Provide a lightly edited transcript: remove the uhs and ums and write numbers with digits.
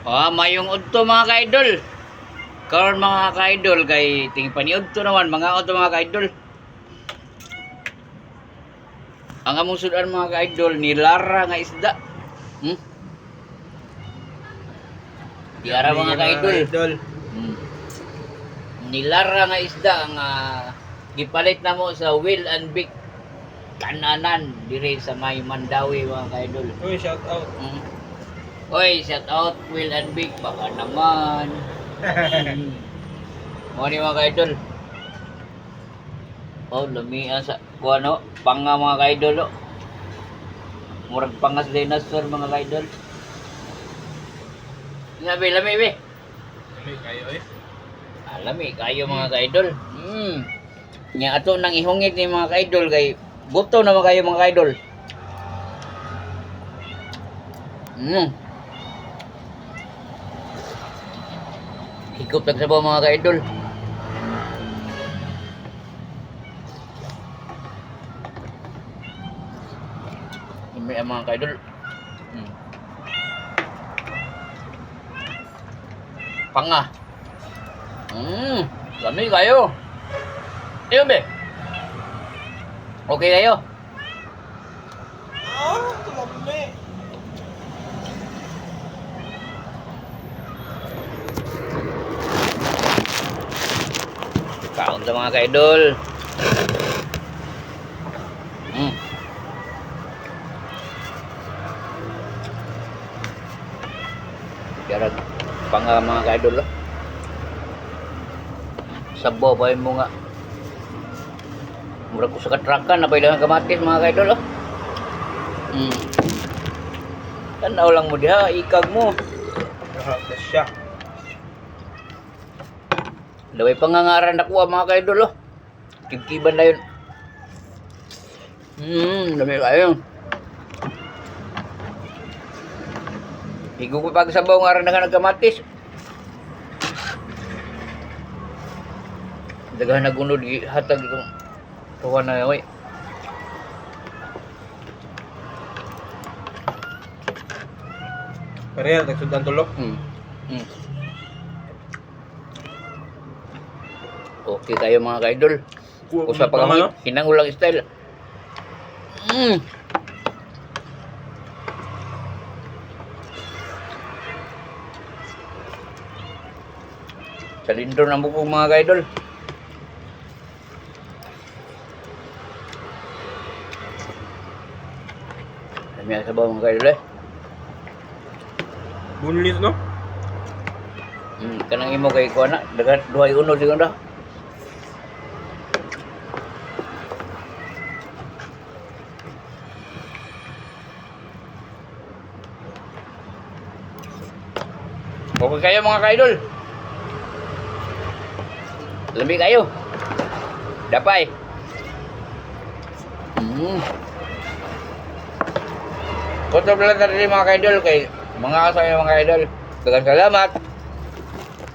Mayong udto mga ka-idol. Karon mga ka-idol kay ting paniud to naman mga udto mga ka-idol. Ang among sudan mga ka-idol ni Lara nga isda. Diara mga ka-idol. Ni Lara nga isda ang gipalit na mo sa Will and Big Kananan dire sa may Mandawi mga ka-idol. Uy, shout out. Oy, shout out Will and Big baka naman. Mo ni mga ka-idol. Lamian sa kuano, panga mga ka-idol. Murag pangas dinosaur mga ka-idol. Lami be. Lami kayo eh. Lami kayo mga ka-idol. Nya ato nang ihungit ni mga ka-idol kay buto na kayo mga ka-idol. Higop lang sabaw mga ka-idol. Ini ang mga ka-idol. Panga. Lami kayo. Ayun be. Okay kayo? Lami. Kaon sa mga ka-idol. Kaya panga mga ka-idol. Sabaw pa mo nga. Murag ko sa katrakan na pailangan kamatis mga ka-idol. Tanaw lang mo diha, ikag mo. Nakakasya siya. Daway pangangaran na kuha mga ka-idol. Kibkiban na yun. Dami kayo. Higo ko pag sabaw ngaran na ka nagkamatis. Daghan na gunod hatag itong tuwa na yun. Pareha, nagsundan tulok. Okay kayo mga ka-idol. Usa pa kami, hinangulang style. Salindro na bukong mga ka-idol. Dami ang sabaw mga ka-idol Bunlis, no? Kanang imo kay kuha na, duhay uno siguro na. Okay kayo mga ka-idol. Lamig kayo. Dapay. Kontrol lang natin mga ka-idol kay mga kasama mga ka-idol. Daghang salamat.